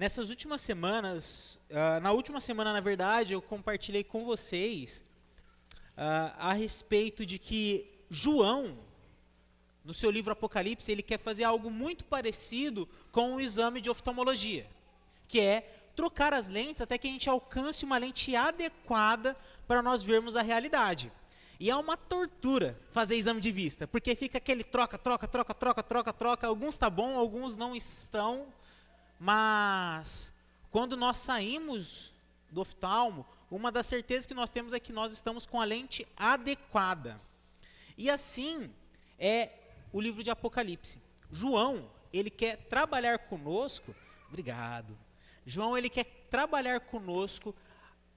Nessas últimas semanas, na última semana, na verdade, eu compartilhei com vocês a respeito de que João, no seu livro Apocalipse, ele quer fazer algo muito parecido com o exame de oftalmologia, que é trocar as lentes até que a gente alcance uma lente adequada para nós vermos a realidade. E é uma tortura fazer exame de vista, porque fica aquele troca, alguns tá bom, alguns não estão, mas quando nós saímos do oftalmo, uma das certezas que nós temos é que nós estamos com a lente adequada. E assim é o livro de Apocalipse. João, ele quer trabalhar conosco, obrigado. João, ele quer trabalhar conosco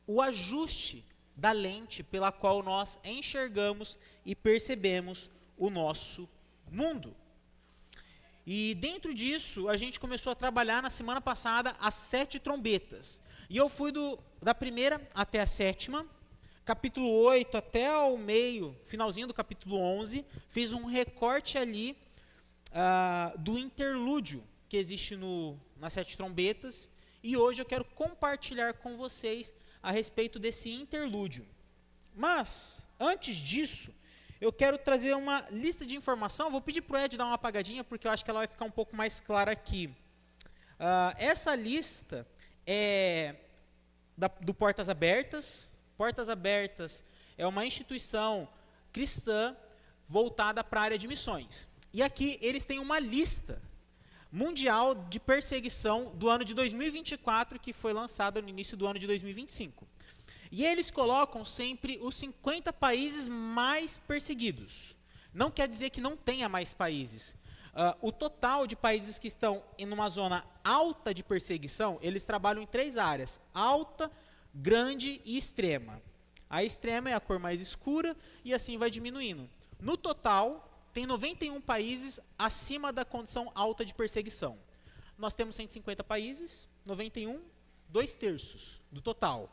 o ajuste da lente pela qual nós enxergamos e percebemos o nosso mundo. E dentro disso, a gente começou a trabalhar na semana passada as 7 trombetas. E eu fui da primeira até a 7ª, capítulo 8 até o meio, finalzinho do capítulo 11, fiz um recorte ali do interlúdio que existe nas 7 trombetas, e hoje eu quero compartilhar com vocês a respeito desse interlúdio. Mas, antes disso, eu quero trazer uma lista de informação. Vou pedir para o Ed dar uma apagadinha, porque eu acho que ela vai ficar um pouco mais clara aqui. Essa lista é do Portas Abertas. Portas Abertas é uma instituição cristã voltada para a área de missões. E aqui eles têm uma lista mundial de perseguição do ano de 2024, que foi lançada no início do ano de 2025. E eles colocam sempre os 50 países mais perseguidos. Não quer dizer que não tenha mais países. O total de países que estão em uma zona alta de perseguição, eles trabalham em 3 áreas: alta, grande e extrema. A extrema é a cor mais escura e assim vai diminuindo. No total, tem 91 países acima da condição alta de perseguição. Nós temos 150 países, 91, 2/3 do total.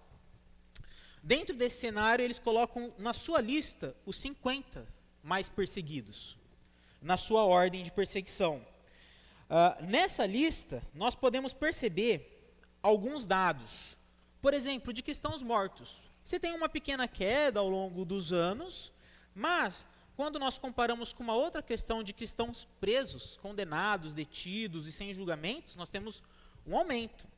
Dentro desse cenário, eles colocam na sua lista os 50 mais perseguidos, na sua ordem de perseguição. Nessa lista, nós podemos perceber alguns dados. Por exemplo, de cristãos mortos. Você tem uma pequena queda ao longo dos anos, mas quando nós comparamos com uma outra questão de cristãos presos, condenados, detidos e sem julgamentos, nós temos um aumento.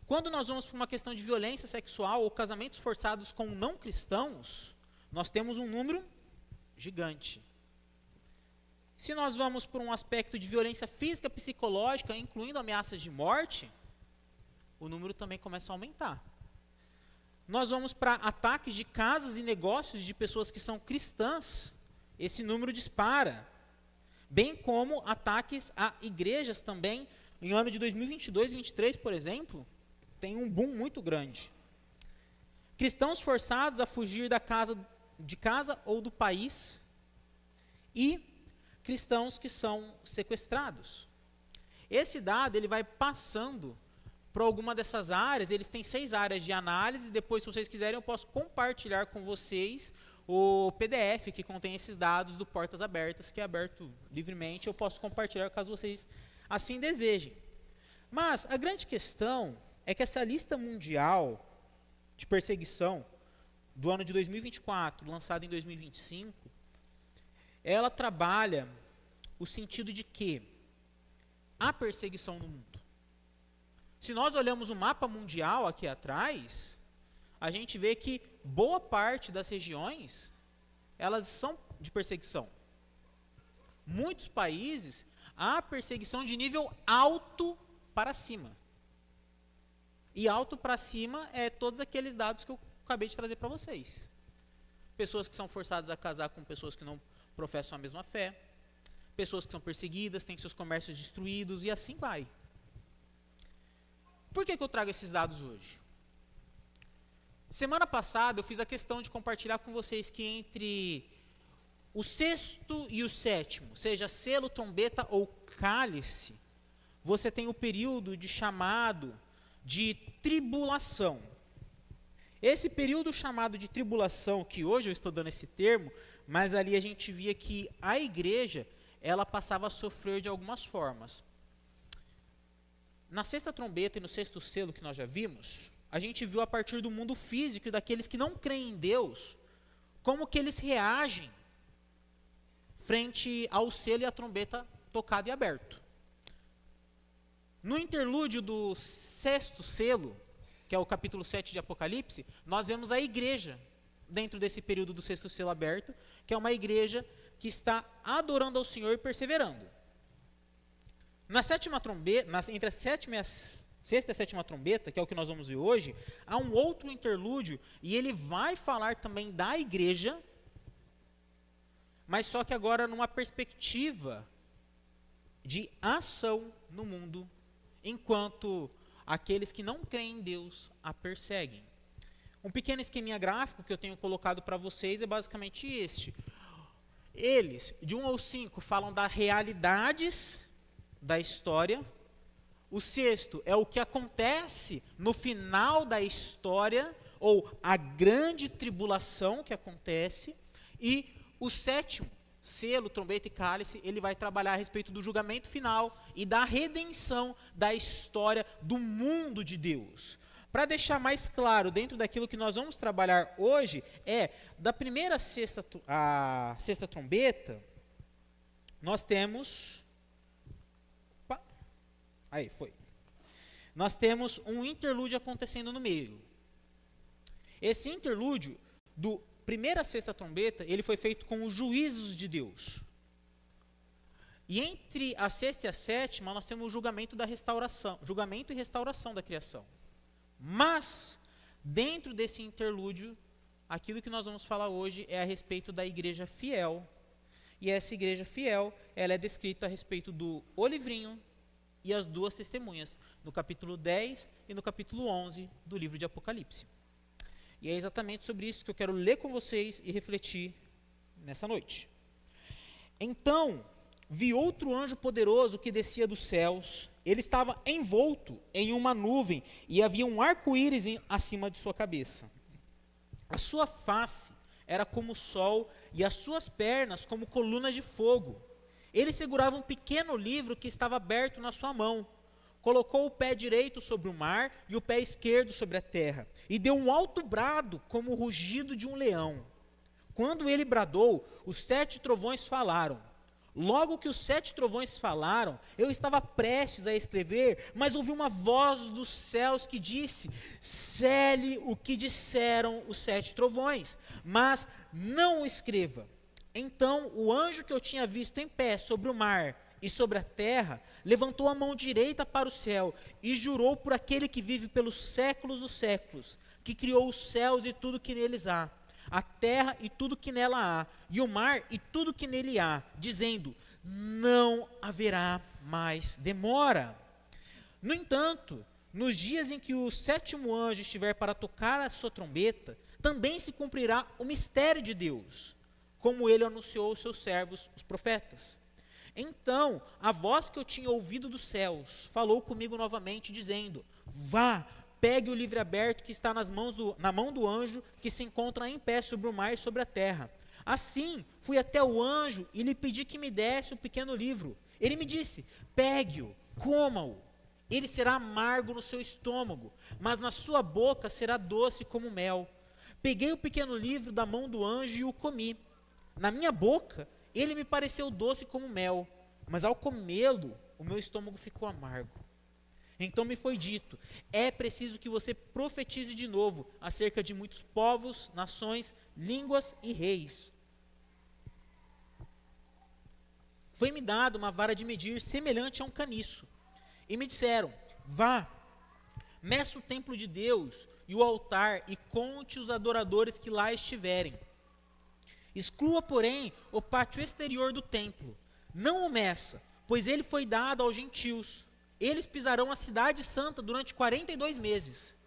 Quando nós vamos para uma questão de violência sexual ou casamentos forçados com não cristãos, nós temos um número gigante. Se nós vamos para um aspecto de violência física, psicológica, incluindo ameaças de morte, o número também começa a aumentar. Nós vamos para ataques de casas e negócios de pessoas que são cristãs, esse número dispara. Bem como ataques a igrejas também, em ano de 2022 e 2023, por exemplo, tem um boom muito grande. Cristãos forçados a fugir de casa ou do país, e cristãos que são sequestrados. Esse dado ele vai passando para alguma dessas áreas. Eles têm 6 áreas de análise. Depois, se vocês quiserem, eu posso compartilhar com vocês o PDF que contém esses dados do Portas Abertas, que é aberto livremente. Eu posso compartilhar caso vocês assim desejem. Mas a grande questão é que essa lista mundial de perseguição do ano de 2024, lançada em 2025, ela trabalha o sentido de que há perseguição no mundo. Se nós olhamos o mapa mundial aqui atrás, a gente vê que boa parte das regiões, elas são de perseguição. Muitos países, há perseguição de nível alto para cima. E alto para cima é todos aqueles dados que eu acabei de trazer para vocês. Pessoas que são forçadas a casar com pessoas que não professam a mesma fé, pessoas que são perseguidas, têm seus comércios destruídos e assim vai. Por que eu trago esses dados hoje? Semana passada eu fiz a questão de compartilhar com vocês que entre o 6º e o 7º, seja selo, trombeta ou cálice, você tem o período de chamado de tribulação. Esse período chamado de tribulação, que hoje eu estou dando esse termo, mas ali a gente via que a igreja, ela passava a sofrer de algumas formas. Na sexta trombeta e no sexto selo que nós já vimos, a gente viu a partir do mundo físico e daqueles que não creem em Deus, como que eles reagem frente ao selo e à trombeta tocado e aberto. No interlúdio do sexto selo, que é o capítulo 7 de Apocalipse, nós vemos a igreja dentro desse período do sexto selo aberto, que é uma igreja que está adorando ao Senhor e perseverando. Na sétima trombeta, entre a sexta e a sétima trombeta, que é o que nós vamos ver hoje, há um outro interlúdio, e ele vai falar também da igreja, mas só que agora numa perspectiva de ação no mundo, enquanto aqueles que não creem em Deus a perseguem. Um pequeno esqueminha gráfico que eu tenho colocado para vocês é basicamente este. Eles, de 1 ao 5, falam das realidades da história. O sexto é o que acontece no final da história, ou a grande tribulação que acontece. E o sétimo, selo, trombeta e cálice, ele vai trabalhar a respeito do julgamento final e da redenção da história do mundo de Deus. Para deixar mais claro, dentro daquilo que nós vamos trabalhar hoje, da primeira a sexta trombeta, nós temos... Nós temos um interlúdio acontecendo no meio. Esse interlúdio, do primeira a sexta trombeta, ele foi feito com os juízos de Deus. E entre a sexta e a sétima, nós temos o julgamento da restauração, julgamento e restauração da criação. Mas, dentro desse interlúdio, aquilo que nós vamos falar hoje é a respeito da igreja fiel. E essa igreja fiel, ela é descrita a respeito do olivrinho e as duas testemunhas, no capítulo 10 e no capítulo 11 do livro de Apocalipse. E é exatamente sobre isso que eu quero ler com vocês e refletir nessa noite. Então, vi outro anjo poderoso que descia dos céus. Ele estava envolto em uma nuvem e havia um arco-íris acima de sua cabeça. A sua face era como o sol e as suas pernas como colunas de fogo. Ele segurava um pequeno livro que estava aberto na sua mão. Colocou o pé direito sobre o mar e o pé esquerdo sobre a terra, e deu um alto brado como o rugido de um leão. Quando ele bradou, os 7 trovões falaram. Logo que os 7 trovões falaram, eu estava prestes a escrever, mas ouvi uma voz dos céus que disse: cele o que disseram os 7 trovões, mas não o escreva. Então o anjo que eu tinha visto em pé sobre o mar e sobre a terra, levantou a mão direita para o céu e jurou por aquele que vive pelos séculos dos séculos, que criou os céus e tudo que neles há, a terra e tudo que nela há, e o mar e tudo que nele há, dizendo: não haverá mais demora. No entanto, nos dias em que o 7º anjo estiver para tocar a sua trombeta, também se cumprirá o mistério de Deus, como ele anunciou aos seus servos, os profetas. Então, a voz que eu tinha ouvido dos céus falou comigo novamente, dizendo: vá, pegue o livro aberto que está na mão do anjo que se encontra em pé sobre o mar e sobre a terra. Assim, fui até o anjo e lhe pedi que me desse o pequeno livro. Ele me disse: pegue-o, coma-o. Ele será amargo no seu estômago, mas na sua boca será doce como mel. Peguei o pequeno livro da mão do anjo e o comi. Na minha boca, ele me pareceu doce como mel, mas ao comê-lo, o meu estômago ficou amargo. Então me foi dito: é preciso que você profetize de novo acerca de muitos povos, nações, línguas e reis. Foi-me dado uma vara de medir semelhante a um caniço. E me disseram: vá, meça o templo de Deus e o altar e conte os adoradores que lá estiverem. Exclua, porém, o pátio exterior do templo. Não o meça, pois ele foi dado aos gentios. Eles pisarão a cidade santa durante 42 meses.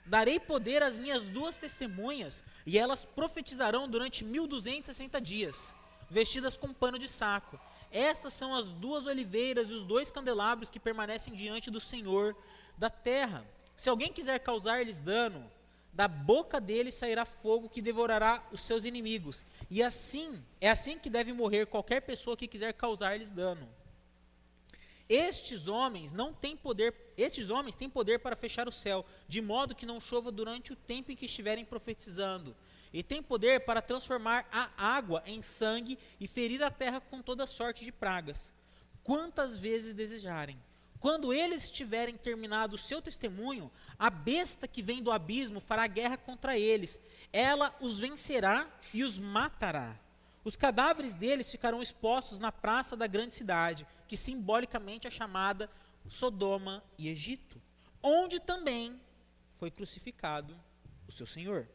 Darei poder às minhas 2 testemunhas, e elas profetizarão durante 1260 dias, vestidas com pano de saco. Estas são as 2 oliveiras e os 2 candelabros que permanecem diante do Senhor da terra. Se alguém quiser causar-lhes dano, da boca deles sairá fogo que devorará os seus inimigos. E assim, é assim que deve morrer qualquer pessoa que quiser causar-lhes dano. Estes homens têm poder para fechar o céu, de modo que não chova durante o tempo em que estiverem profetizando, e têm poder para transformar a água em sangue e ferir a terra com toda sorte de pragas, quantas vezes desejarem. Quando eles tiverem terminado o seu testemunho, a besta que vem do abismo fará guerra contra eles. Ela os vencerá e os matará. Os cadáveres deles ficarão expostos na praça da grande cidade, que simbolicamente é chamada Sodoma e Egito, onde também foi crucificado o seu Senhor.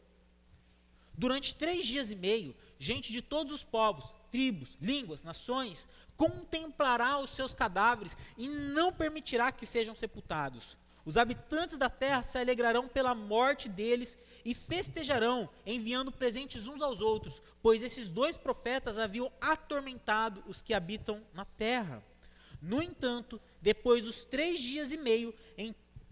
Durante 3 dias e meio, gente de todos os povos, tribos, línguas, nações, contemplará os seus cadáveres e não permitirá que sejam sepultados. Os habitantes da terra se alegrarão pela morte deles e festejarão, enviando presentes uns aos outros, pois esses 2 profetas haviam atormentado os que habitam na terra. No entanto, depois dos 3 dias e meio,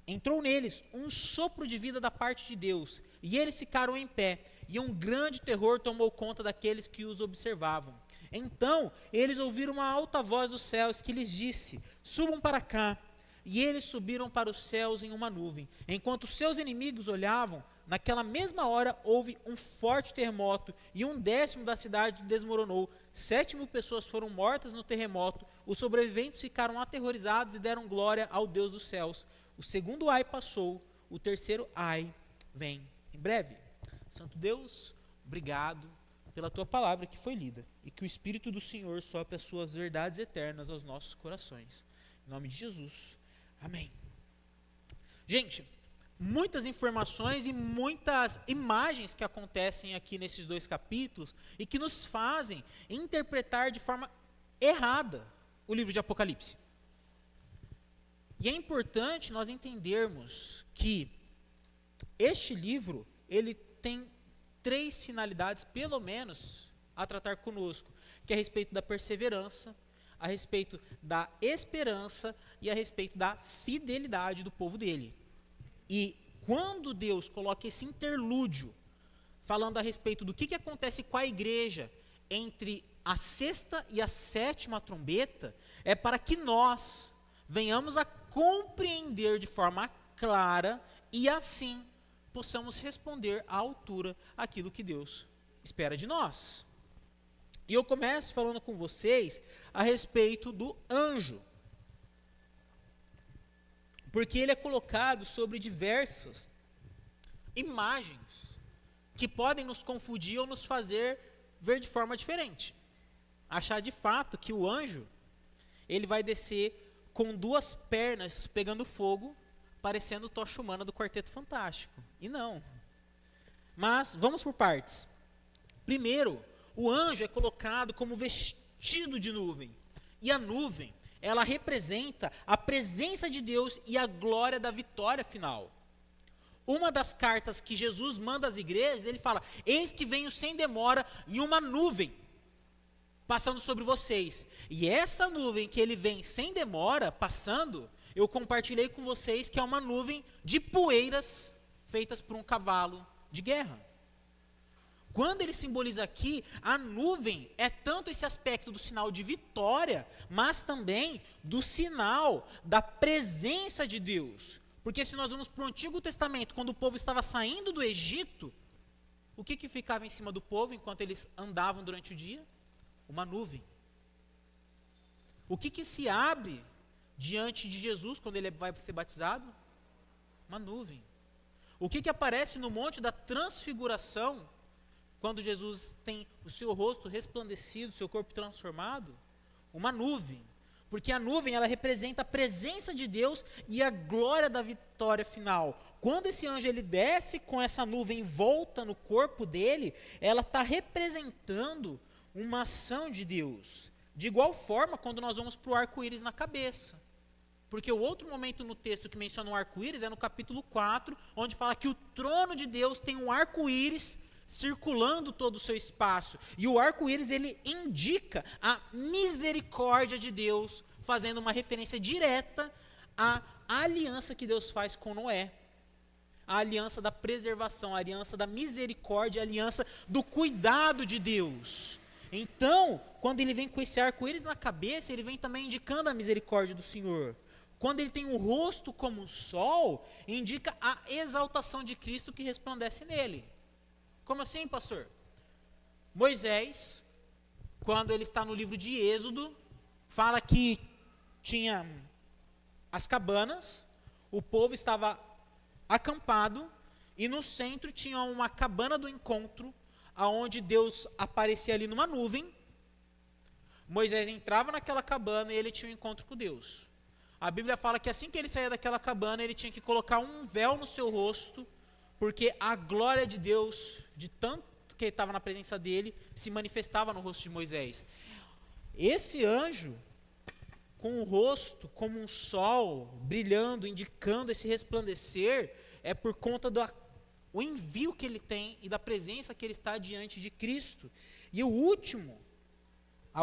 entrou neles um sopro de vida da parte de Deus, e eles ficaram em pé, e um grande terror tomou conta daqueles que os observavam. Então eles ouviram uma alta voz dos céus que lhes disse: subam para cá. E eles subiram para os céus em uma nuvem. Enquanto seus inimigos olhavam, naquela mesma hora houve um forte terremoto, e 1/10 da cidade desmoronou. 7.000 pessoas foram mortas no terremoto. Os sobreviventes ficaram aterrorizados e deram glória ao Deus dos céus. O segundo ai passou, o terceiro ai vem em breve. Santo Deus, obrigado pela tua palavra que foi lida, e que o Espírito do Senhor sopre as suas verdades eternas aos nossos corações. Em nome de Jesus, amém. Gente, muitas informações e muitas imagens que acontecem aqui nesses 2 capítulos e que nos fazem interpretar de forma errada o livro de Apocalipse. E é importante nós entendermos que este livro, ele tem 3 finalidades, pelo menos, a tratar conosco, que é a respeito da perseverança, a respeito da esperança e a respeito da fidelidade do povo dele. E quando Deus coloca esse interlúdio, falando a respeito do que acontece com a igreja entre a 6ª e a 7ª trombeta, é para que nós venhamos a compreender de forma clara e assim possamos responder à altura aquilo que Deus espera de nós. E eu começo falando com vocês a respeito do anjo, porque ele é colocado sobre diversas imagens que podem nos confundir ou nos fazer ver de forma diferente. Achar de fato que o anjo, ele vai descer com 2 pernas pegando fogo, parecendo tocha humana do Quarteto Fantástico. E não. Mas vamos por partes. Primeiro, o anjo é colocado como vestido de nuvem. E a nuvem, ela representa a presença de Deus e a glória da vitória final. Uma das cartas que Jesus manda às igrejas, ele fala: eis que venho sem demora em uma nuvem passando sobre vocês. E essa nuvem que ele vem sem demora passando, eu compartilhei com vocês que é uma nuvem de poeiras feitas por um cavalo de guerra. Quando ele simboliza aqui, a nuvem é tanto esse aspecto do sinal de vitória, mas também do sinal da presença de Deus. Porque se nós vamos para o Antigo Testamento, quando o povo estava saindo do Egito, o que ficava em cima do povo enquanto eles andavam durante o dia? Uma nuvem. O que se abre diante de Jesus quando ele vai ser batizado? Uma nuvem. O que aparece no Monte da Transfiguração, quando Jesus tem o seu rosto resplandecido, seu corpo transformado? Uma nuvem. Porque a nuvem, ela representa a presença de Deus e a glória da vitória final. Quando esse anjo ele desce com essa nuvem envolta no corpo dele, ela está representando uma ação de Deus. De igual forma, quando nós vamos para o arco-íris na cabeça. Porque o outro momento no texto que menciona o arco-íris é no capítulo 4, onde fala que o trono de Deus tem um arco-íris circulando todo o seu espaço. E o arco-íris, ele indica a misericórdia de Deus, fazendo uma referência direta à aliança que Deus faz com Noé. A aliança da preservação, a aliança da misericórdia, a aliança do cuidado de Deus. Então, quando ele vem com esse arco-íris na cabeça, ele vem também indicando a misericórdia do Senhor. Quando ele tem um rosto como o sol, indica a exaltação de Cristo que resplandece nele. Como assim, pastor? Moisés, quando ele está no livro de Êxodo, fala que tinha as cabanas, o povo estava acampado, e no centro tinha uma cabana do encontro, aonde Deus aparecia ali numa nuvem. Moisés entrava naquela cabana e ele tinha um encontro com Deus. A Bíblia fala que assim que ele saía daquela cabana, ele tinha que colocar um véu no seu rosto, porque a glória de Deus, de tanto que ele estava na presença dele, se manifestava no rosto de Moisés. Esse anjo, com o rosto como um sol, brilhando, indicando esse resplandecer, é por conta do envio que ele tem e da presença que ele está diante de Cristo. E a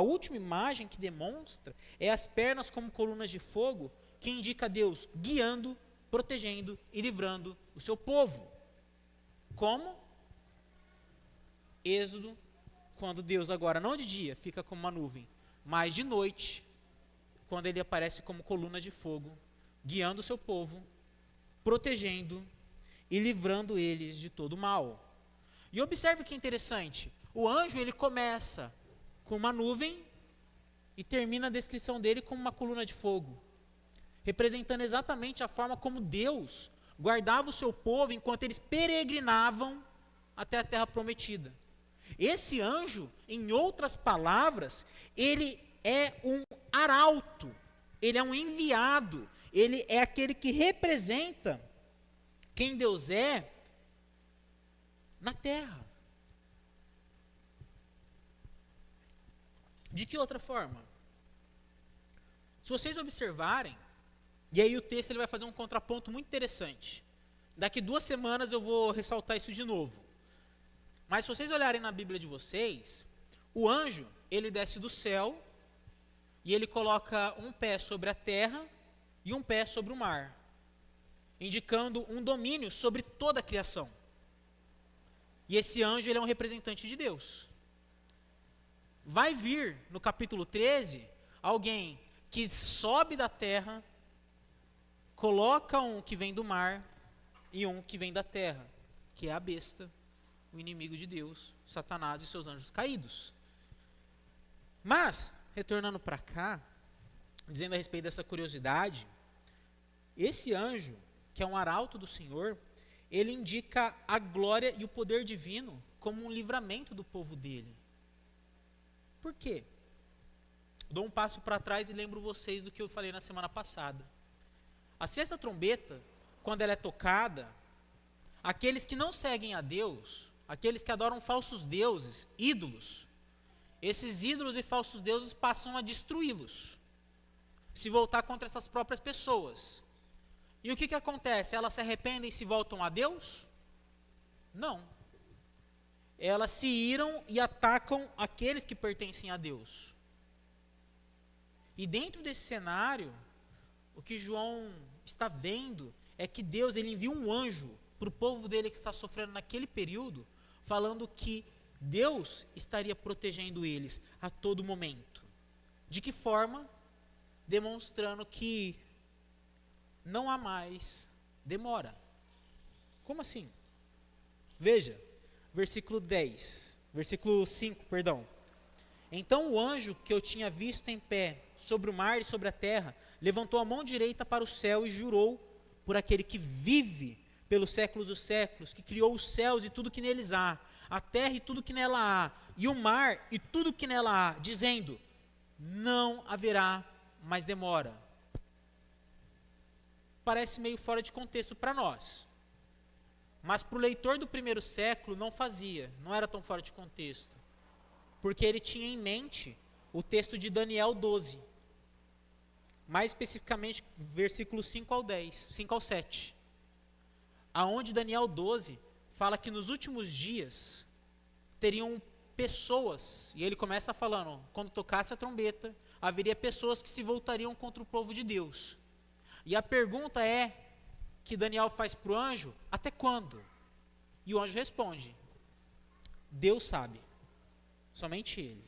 última imagem que demonstra é as pernas como colunas de fogo, que indica Deus guiando, protegendo e livrando o seu povo. Como? Êxodo, quando Deus agora, não de dia, fica como uma nuvem, mas de noite, quando ele aparece como colunas de fogo, guiando o seu povo, protegendo e livrando eles de todo o mal. E observe que interessante, o anjo ele começa com uma nuvem e termina a descrição dele como uma coluna de fogo, representando exatamente a forma como Deus guardava o seu povo enquanto eles peregrinavam até a terra prometida. Esse anjo, em outras palavras, ele é um arauto, ele é um enviado, ele é aquele que representa quem Deus é na terra. De que outra forma? Se vocês observarem, e aí o texto ele vai fazer um contraponto muito interessante. Daqui 2 semanas eu vou ressaltar isso de novo. Mas se vocês olharem na Bíblia de vocês, o anjo, ele desce do céu e ele coloca um pé sobre a terra e um pé sobre o mar, indicando um domínio sobre toda a criação. E esse anjo ele é um representante de Deus. Vai vir no capítulo 13 alguém que sobe da terra, coloca um que vem do mar e um que vem da terra, que é a besta, o inimigo de Deus, Satanás e seus anjos caídos. Mas, retornando para cá, dizendo a respeito dessa curiosidade, esse anjo, que é um arauto do Senhor, ele indica a glória e o poder divino como um livramento do povo dele. Por quê? Dou um passo para trás e lembro vocês do que eu falei na semana passada. A 6ª trombeta, quando ela é tocada, aqueles que não seguem a Deus, aqueles que adoram falsos deuses, ídolos, esses ídolos e falsos deuses passam a destruí-los, se voltar contra essas próprias pessoas. E o que acontece? Elas se arrependem e se voltam a Deus? Não. Elas se iram e atacam aqueles que pertencem a Deus. E dentro desse cenário, o que João está vendo é que Deus ele envia um anjo para o povo dele que está sofrendo naquele período, falando que Deus estaria protegendo eles a todo momento. De que forma? Demonstrando que não há mais demora. Como assim? Veja, versículo 5, perdão. Então o anjo que eu tinha visto em pé sobre o mar e sobre a terra, levantou a mão direita para o céu e jurou por aquele que vive pelos séculos dos séculos, que criou os céus e tudo que neles há, a terra e tudo que nela há, e o mar e tudo que nela há, dizendo: não haverá mais demora. Parece meio fora de contexto para nós, mas para o leitor do primeiro século não era tão fora de contexto, porque ele tinha em mente o texto de Daniel 12, mais especificamente versículos 5 ao 7, aonde Daniel 12 fala que nos últimos dias teriam pessoas, e ele começa falando, quando tocasse a trombeta, haveria pessoas que se voltariam contra o povo de Deus. E a pergunta que Daniel faz para o anjo: até quando? E o anjo responde: Deus sabe, somente Ele.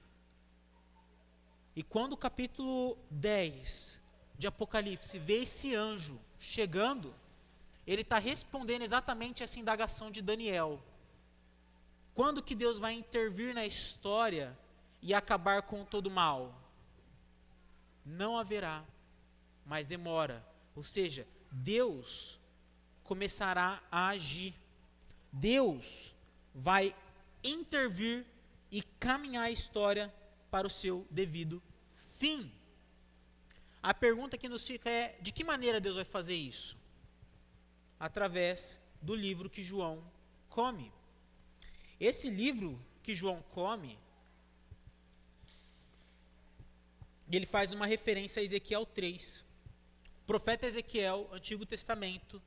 E quando o capítulo 10 de Apocalipse vê esse anjo chegando, ele está respondendo exatamente essa indagação de Daniel. Quando que Deus vai intervir na história e acabar com todo o mal? Não haverá, mas demora. Ou seja, Deus começará a agir. Deus vai intervir e caminhar a história para o seu devido fim. A pergunta que nos fica é: de que maneira Deus vai fazer isso? Através do livro que João come. Esse livro que João come, ele faz uma referência a Ezequiel 3. O profeta Ezequiel, Antigo Testamento,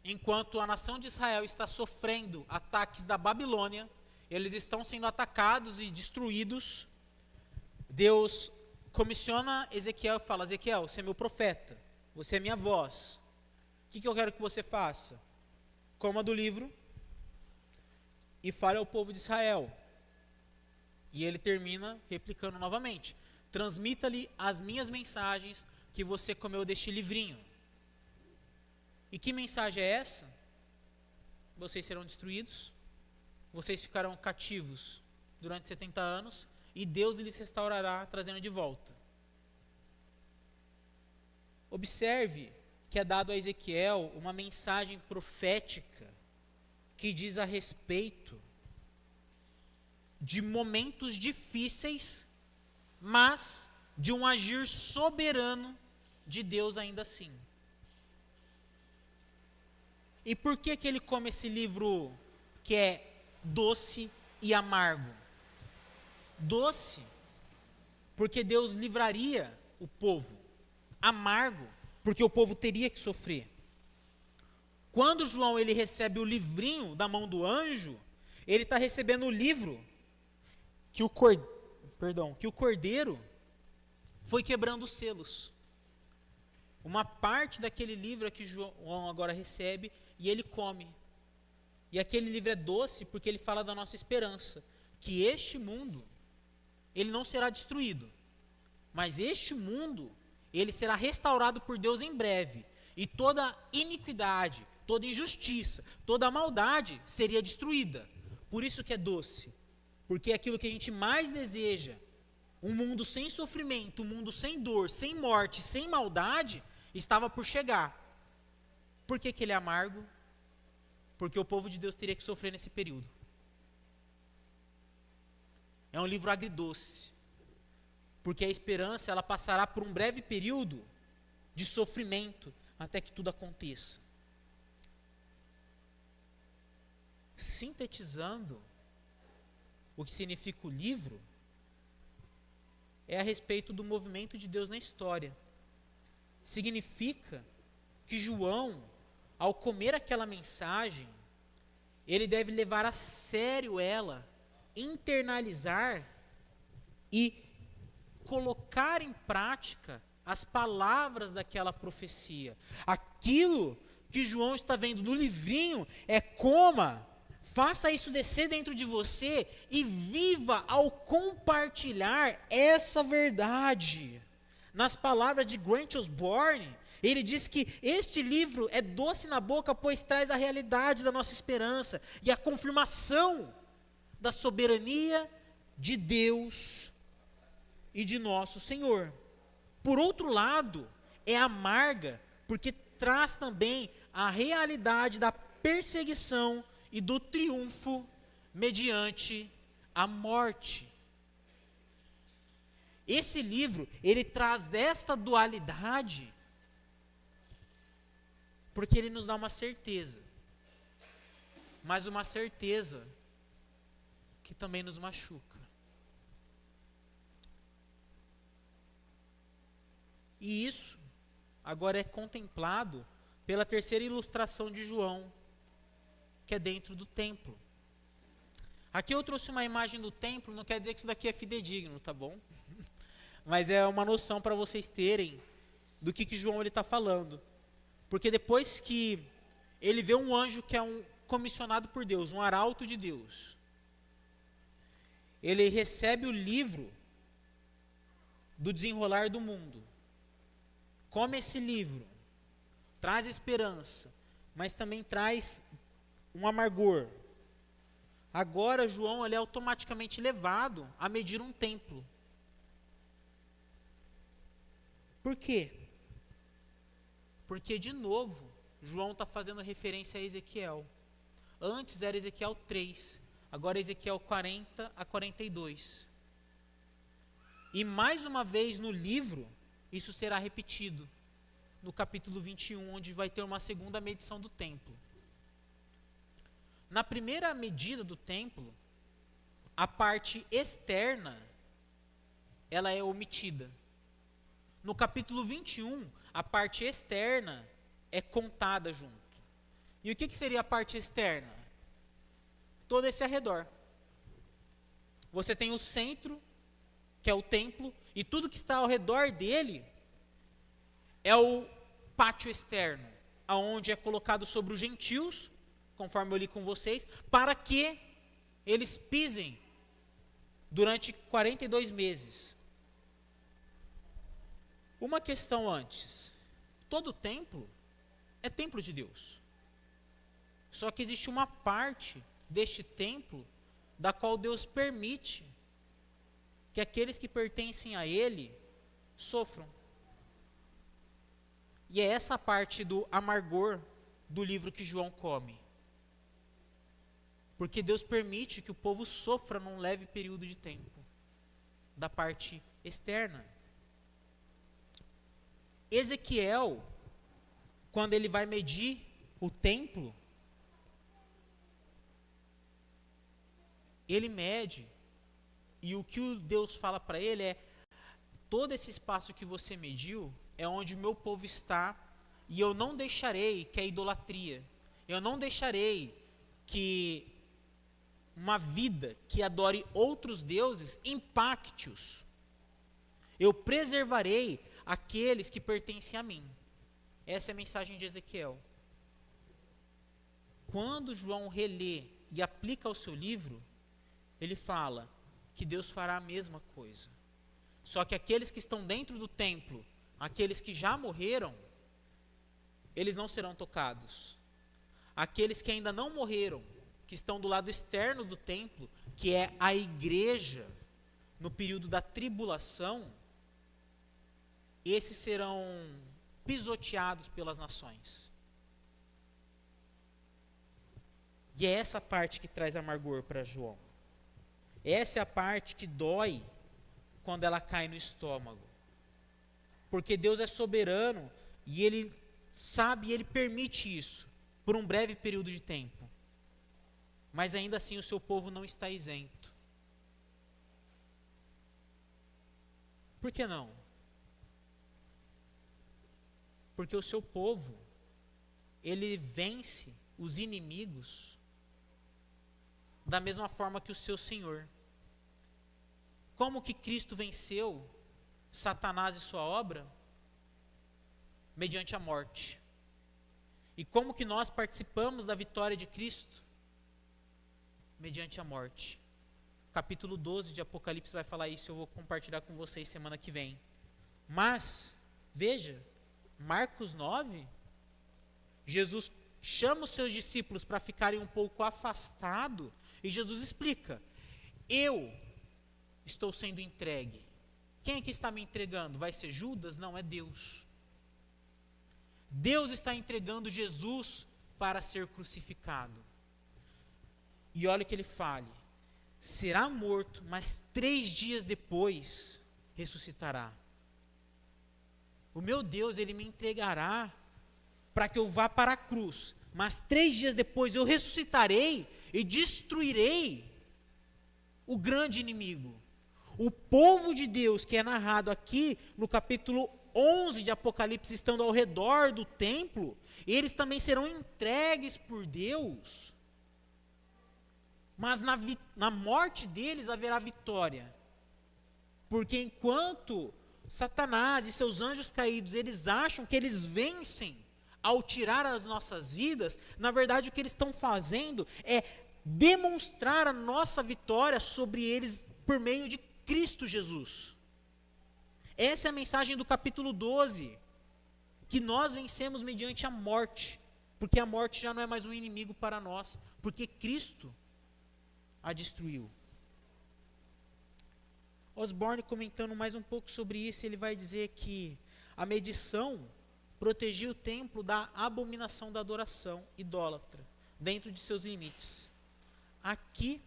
enquanto a nação de Israel está sofrendo ataques da Babilônia, eles estão sendo atacados e destruídos, Deus comissiona Ezequiel e fala: Ezequiel, você é meu profeta, você é minha voz. O que eu quero que você faça? Coma do livro e fale ao povo de Israel. E ele termina replicando novamente: transmita-lhe as minhas mensagens que você comeu deste livrinho. E que mensagem é essa? Vocês serão destruídos, vocês ficarão cativos durante 70 anos, e Deus lhes restaurará, trazendo de volta. Observe que é dado a Ezequiel uma mensagem profética que diz a respeito de momentos difíceis, mas de um agir soberano de Deus ainda assim. E por que ele come esse livro que é doce e amargo? Doce, porque Deus livraria o povo. Amargo, porque o povo teria que sofrer. Quando João ele recebe o livrinho da mão do anjo, ele está recebendo o livro que o cordeiro foi quebrando os selos. Uma parte daquele livro é que João agora recebe e ele come. E aquele livro é doce porque ele fala da nossa esperança, que este mundo, ele não será destruído, mas este mundo, ele será restaurado por Deus em breve, e toda iniquidade, toda injustiça, toda maldade seria destruída. Por isso que é doce, porque é aquilo que a gente mais deseja, um mundo sem sofrimento, um mundo sem dor, sem morte, sem maldade, estava por chegar. Por que ele é amargo? Porque o povo de Deus teria que sofrer nesse período. É um livro agridoce, porque a esperança ela passará por um breve período de sofrimento até que tudo aconteça. Sintetizando o que significa o livro, é a respeito do movimento de Deus na história. Significa que João, ao comer aquela mensagem, ele deve levar a sério ela, internalizar e colocar em prática as palavras daquela profecia. Aquilo que João está vendo no livrinho é: coma, faça isso descer dentro de você e viva ao compartilhar essa verdade. Nas palavras de Grant Osborne, ele diz que este livro é doce na boca, pois traz a realidade da nossa esperança e a confirmação da soberania de Deus e de nosso Senhor. Por outro lado, é amarga, porque traz também a realidade da perseguição e do triunfo mediante a morte. Esse livro, ele traz desta dualidade, porque ele nos dá uma certeza, mas uma certeza que também nos machuca. E isso agora é contemplado pela terceira ilustração de João, que é dentro do templo. Aqui eu trouxe uma imagem do templo, não quer dizer que isso daqui é fidedigno, tá bom? Mas é uma noção para vocês terem do que João está falando. Porque depois que ele vê um anjo que é um comissionado por Deus, um arauto de Deus, ele recebe o livro do desenrolar do mundo. Como esse livro traz esperança, mas também traz um amargor. Agora João ele é automaticamente levado a medir um templo. Por quê? Porque, de novo, João está fazendo referência a Ezequiel. Antes era Ezequiel 3, agora é Ezequiel 40 a 42. E mais uma vez no livro, isso será repetido, no capítulo 21, onde vai ter uma segunda medição do templo. Na primeira medida do templo, a parte externa, ela é omitida. No capítulo 21, a parte externa é contada junto. E o que seria a parte externa? Todo esse arredor. Você tem o centro, que é o templo, e tudo que está ao redor dele é o pátio externo, aonde é colocado sobre os gentios, conforme eu li com vocês, para que eles pisem durante 42 meses. Uma questão antes. Todo templo é templo de Deus. Só que existe uma parte deste templo da qual Deus permite que aqueles que pertencem a Ele sofram. E é essa parte do amargor do livro que João come. Porque Deus permite que o povo sofra num leve período de tempo, da parte externa. Ezequiel, quando ele vai medir o templo, ele mede, e o que Deus fala para ele é: todo esse espaço que você mediu é onde o meu povo está, e eu não deixarei que a idolatria, eu não deixarei que uma vida que adore outros deuses impacte-os. Eu preservarei aqueles que pertencem a mim. Essa é a mensagem de Ezequiel. Quando João relê e aplica ao seu livro, ele fala que Deus fará a mesma coisa. Só que aqueles que estão dentro do templo, aqueles que já morreram, eles não serão tocados. Aqueles que ainda não morreram, que estão do lado externo do templo, que é a igreja, no período da tribulação, esses serão pisoteados pelas nações. E é essa parte que traz amargor para João. Essa é a parte que dói quando ela cai no estômago. Porque Deus é soberano e Ele sabe e Ele permite isso por um breve período de tempo. Mas ainda assim o seu povo não está isento. Por que não? Porque o seu povo, ele vence os inimigos da mesma forma que o seu Senhor. Como que Cristo venceu Satanás e sua obra? Mediante a morte. E como que nós participamos da vitória de Cristo? Mediante a morte. Capítulo 12 de Apocalipse vai falar isso, eu vou compartilhar com vocês semana que vem. Mas, veja, Marcos 9, Jesus chama os seus discípulos para ficarem um pouco afastados, e Jesus explica: eu estou sendo entregue. Quem é que está me entregando? Vai ser Judas? Não, é Deus. Deus está entregando Jesus para ser crucificado. E olha o que ele fala: será morto, mas 3 dias depois ressuscitará. O meu Deus, Ele me entregará para que eu vá para a cruz, mas 3 dias depois eu ressuscitarei e destruirei o grande inimigo. O povo de Deus, que é narrado aqui no capítulo 11 de Apocalipse, estando ao redor do templo, eles também serão entregues por Deus. Mas na morte deles haverá vitória. Porque enquanto Satanás e seus anjos caídos, eles acham que eles vencem ao tirar as nossas vidas, na verdade o que eles estão fazendo é demonstrar a nossa vitória sobre eles por meio de Cristo Jesus. Essa é a mensagem do capítulo 12, que nós vencemos mediante a morte, porque a morte já não é mais um inimigo para nós, porque Cristo a destruiu. Osborne, comentando mais um pouco sobre isso, ele vai dizer que a medição protegia o templo da abominação da adoração idólatra, dentro de seus limites. Aqui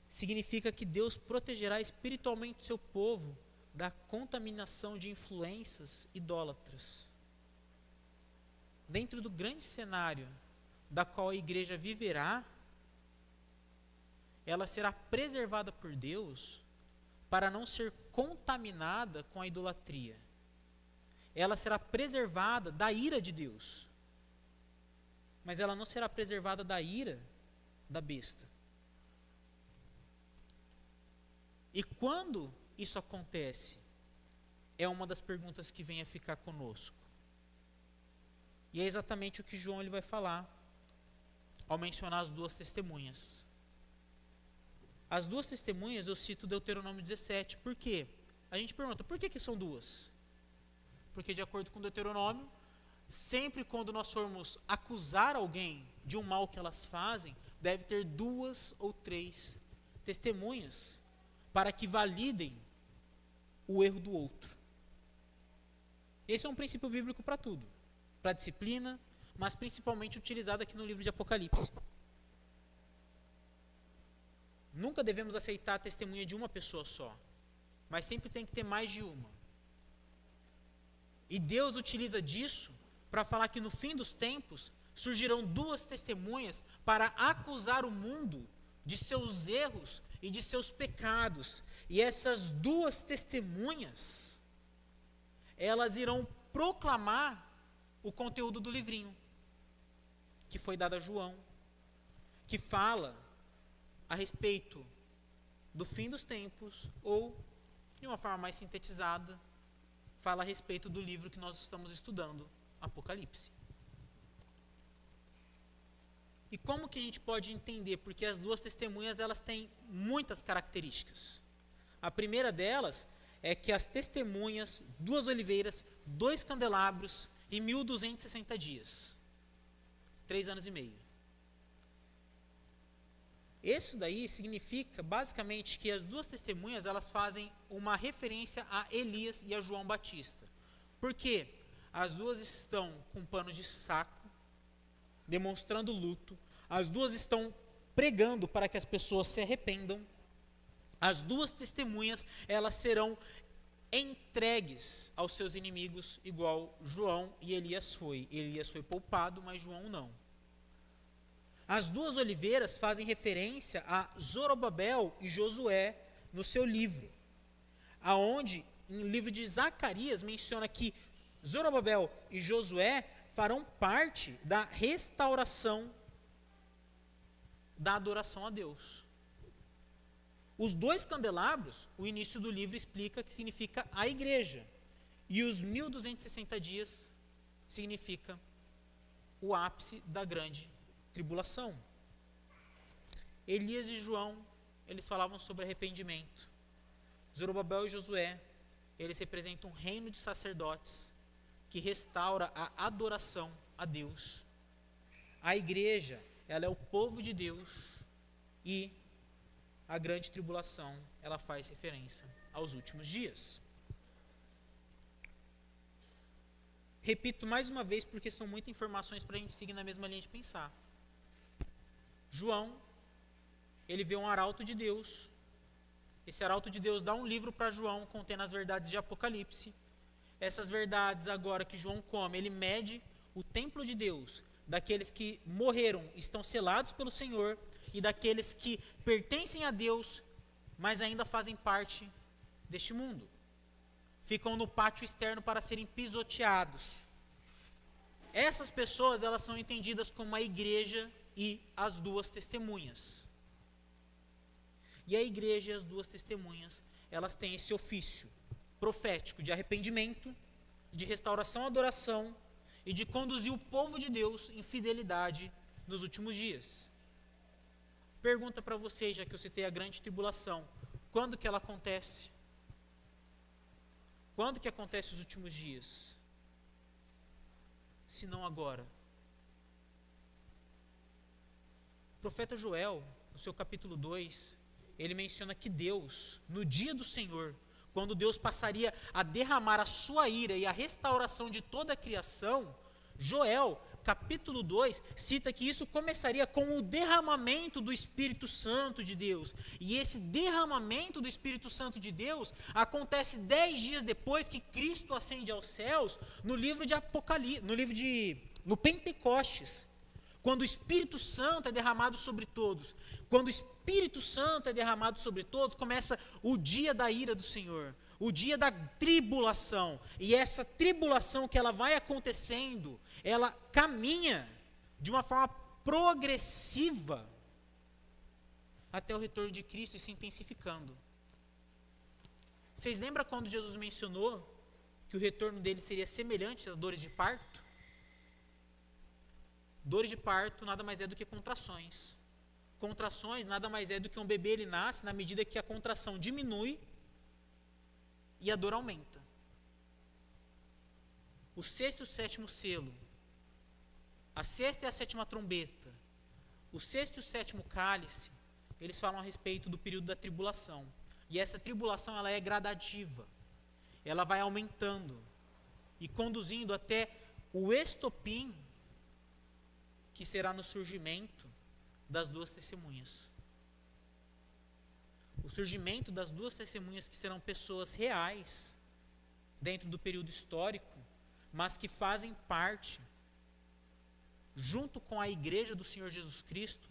significa que Deus protegerá espiritualmente seu povo da contaminação de influências idólatras. Dentro do grande cenário da qual a igreja viverá, ela será preservada por Deus para não ser contaminada com a idolatria. Ela será preservada da ira de Deus, mas ela não será preservada da ira da besta. E quando isso acontece, é uma das perguntas que vem a ficar conosco. E é exatamente o que João ele vai falar ao mencionar as duas testemunhas. As duas testemunhas, eu cito Deuteronômio 17. Por quê? A gente pergunta, por que são duas? Porque de acordo com Deuteronômio, sempre quando nós formos acusar alguém de um mal que elas fazem, deve ter 2 ou 3 testemunhas para que validem o erro do outro. Esse é um princípio bíblico para tudo, para a disciplina, mas principalmente utilizado aqui no livro de Apocalipse. Nunca devemos aceitar a testemunha de uma pessoa só, mas sempre tem que ter mais de uma. E Deus utiliza disso para falar que no fim dos tempos surgirão 2 testemunhas para acusar o mundo de seus erros e de seus pecados. E essas 2 testemunhas, elas irão proclamar o conteúdo do livrinho que foi dado a João, que fala a respeito do fim dos tempos, ou, de uma forma mais sintetizada, fala a respeito do livro que nós estamos estudando, Apocalipse. E como que a gente pode entender? Porque as 2 testemunhas, elas têm muitas características. A primeira delas é que as testemunhas, 2 oliveiras, 2 candelabros e 1260 dias. 3 anos e meio. Isso daí significa, basicamente, que as 2 testemunhas, elas fazem uma referência a Elias e a João Batista. Por quê? As 2 estão com panos de saco, demonstrando luto. As 2 estão pregando para que as pessoas se arrependam. As 2 testemunhas, elas serão entregues aos seus inimigos, igual João e Elias foi. Elias foi poupado, mas João não. As 2 oliveiras fazem referência a Zorobabel e Josué no seu livro, aonde, em livro de Zacarias, menciona que Zorobabel e Josué farão parte da restauração da adoração a Deus. Os 2 candelabros, o início do livro explica que significa a igreja, e os 1260 dias significa o ápice da grande tribulação. Elias e João, eles falavam sobre arrependimento. Zorobabel e Josué, eles representam um reino de sacerdotes que restaura a adoração a Deus. A igreja, ela é o povo de Deus, e a grande tribulação, ela faz referência aos últimos dias. Repito mais uma vez, porque são muitas informações para a gente seguir na mesma linha de pensar. João, ele vê um arauto de Deus. Esse arauto de Deus dá um livro para João, contendo as verdades de Apocalipse. Essas verdades, agora que João come, ele mede o templo de Deus, daqueles que morreram, estão selados pelo Senhor, e daqueles que pertencem a Deus, mas ainda fazem parte deste mundo. Ficam no pátio externo para serem pisoteados. Essas pessoas, elas são entendidas como a igreja e as 2 testemunhas. E a igreja e as 2 testemunhas, elas têm esse ofício profético de arrependimento, de restauração à adoração e de conduzir o povo de Deus em fidelidade nos últimos dias. Pergunta para vocês, já que eu citei a grande tribulação, quando que ela acontece? Quando que acontece os últimos dias? Se não agora. O profeta Joel, no seu capítulo 2, ele menciona que Deus, no dia do Senhor, quando Deus passaria a derramar a sua ira e a restauração de toda a criação, Joel, capítulo 2, cita que isso começaria com o derramamento do Espírito Santo de Deus. E esse derramamento do Espírito Santo de Deus acontece 10 dias depois que Cristo ascende aos céus, no livro de Apocalipse, no Pentecostes. Quando o Espírito Santo é derramado sobre todos. Quando o Espírito Santo é derramado sobre todos, começa o dia da ira do Senhor, o dia da tribulação. E essa tribulação que ela vai acontecendo, ela caminha de uma forma progressiva até o retorno de Cristo e se intensificando. Vocês lembram quando Jesus mencionou que o retorno dele seria semelhante a dores de parto? Dores de parto nada mais é do que contrações. Contrações nada mais é do que um bebê, ele nasce na medida que a contração diminui e a dor aumenta. O sexto e o sétimo selo, a sexta e a sétima trombeta, o sexto e o sétimo cálice, eles falam a respeito do período da tribulação. E essa tribulação ela é gradativa. Ela vai aumentando e conduzindo até o estopim, que será no surgimento das duas testemunhas. O surgimento das duas testemunhas que serão pessoas reais dentro do período histórico, mas que fazem parte, junto com a igreja do Senhor Jesus Cristo,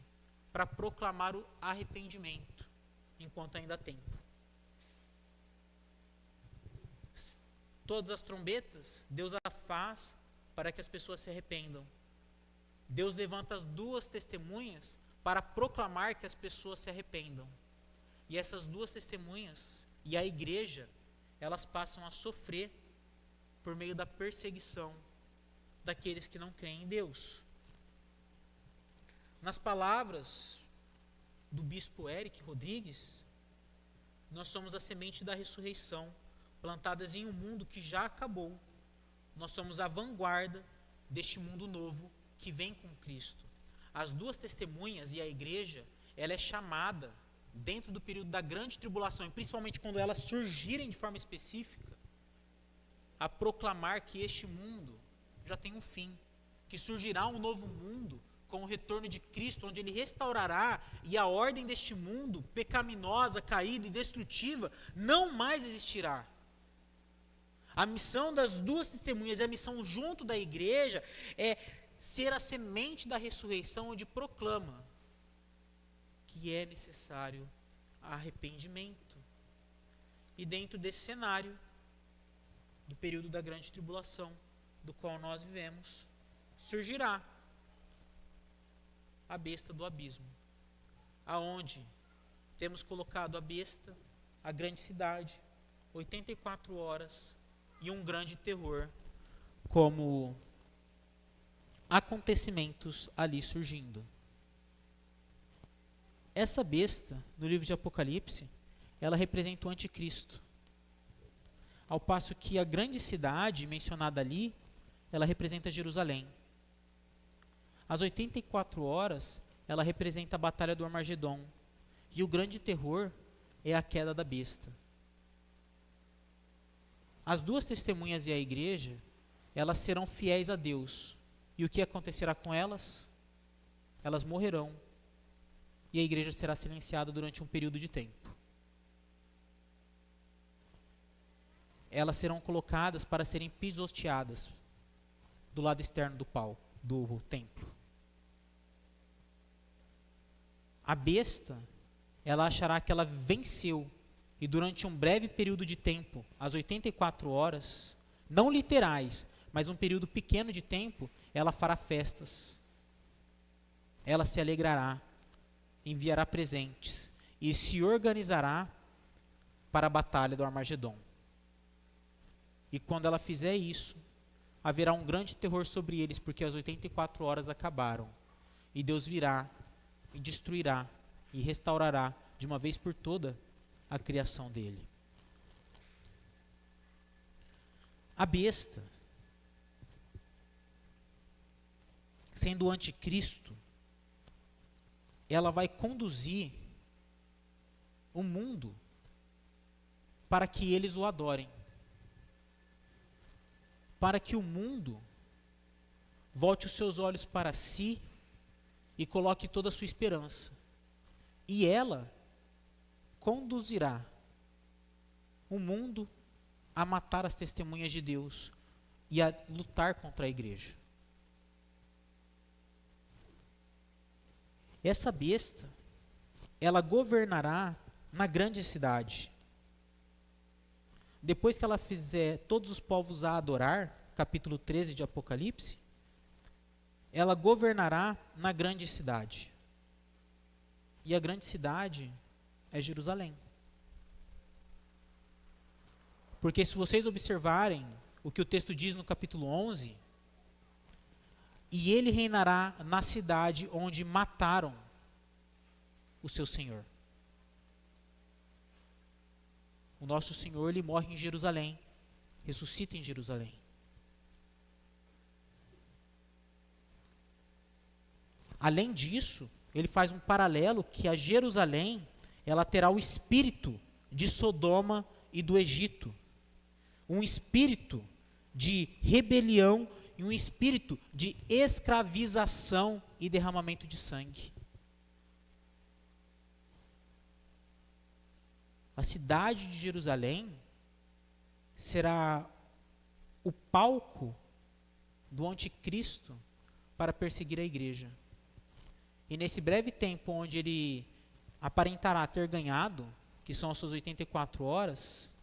para proclamar o arrependimento, enquanto ainda há tempo. Todas as trombetas, Deus a faz para que as pessoas se arrependam. Deus levanta as duas testemunhas para proclamar que as pessoas se arrependam. E essas duas testemunhas e a igreja, elas passam a sofrer por meio da perseguição daqueles que não creem em Deus. Nas palavras do bispo Eric Rodrigues, nós somos a semente da ressurreição, plantadas em um mundo que já acabou. Nós somos a vanguarda deste mundo novo que vem com Cristo. As duas testemunhas e a igreja, ela é chamada, dentro do período da grande tribulação, e principalmente quando elas surgirem de forma específica, a proclamar que este mundo já tem um fim, que surgirá um novo mundo com o retorno de Cristo, onde Ele restaurará e a ordem deste mundo, pecaminosa, caída e destrutiva, não mais existirá. A missão das duas testemunhas e a missão junto da igreja é ser a semente da ressurreição, onde proclama que é necessário arrependimento. E dentro desse cenário, do período da grande tribulação, do qual nós vivemos, surgirá a besta do abismo, aonde temos colocado a besta, a grande cidade, 84 horas e um grande terror, como acontecimentos ali surgindo. Essa besta, no livro de Apocalipse, ela representa o anticristo. Ao passo que a grande cidade mencionada ali, ela representa Jerusalém. As 84 horas, ela representa a batalha do Armagedon. E o grande terror é a queda da besta. As duas testemunhas e a igreja, elas serão fiéis a Deus. E o que acontecerá com elas? Elas morrerão. E a igreja será silenciada durante um período de tempo. Elas serão colocadas para serem pisoteadas do lado externo do templo. A besta, ela achará que ela venceu, e durante um breve período de tempo, as 84 horas, não literais, mas um período pequeno de tempo, ela fará festas. Ela se alegrará, enviará presentes e se organizará para a batalha do Armagedon. E quando ela fizer isso, haverá um grande terror sobre eles, porque as 84 horas acabaram. E Deus virá e destruirá e restaurará de uma vez por toda a criação dele. A besta, sendo o anticristo, ela vai conduzir o mundo para que eles o adorem. Para que o mundo volte os seus olhos para si e coloque toda a sua esperança. E ela conduzirá o mundo a matar as testemunhas de Deus e a lutar contra a igreja. Essa besta, ela governará na grande cidade. Depois que ela fizer todos os povos a adorar, capítulo 13 de Apocalipse, ela governará na grande cidade. E a grande cidade é Jerusalém. Porque se vocês observarem o que o texto diz no capítulo 11, e ele reinará na cidade onde mataram o seu Senhor. O nosso Senhor, ele morre em Jerusalém, ressuscita em Jerusalém. Além disso, ele faz um paralelo que a Jerusalém, ela terá o espírito de Sodoma e do Egito. Um espírito de rebelião e um espírito de escravização e derramamento de sangue. A cidade de Jerusalém será o palco do anticristo para perseguir a igreja. E nesse breve tempo onde ele aparentará ter ganhado, que são as suas 84 horas,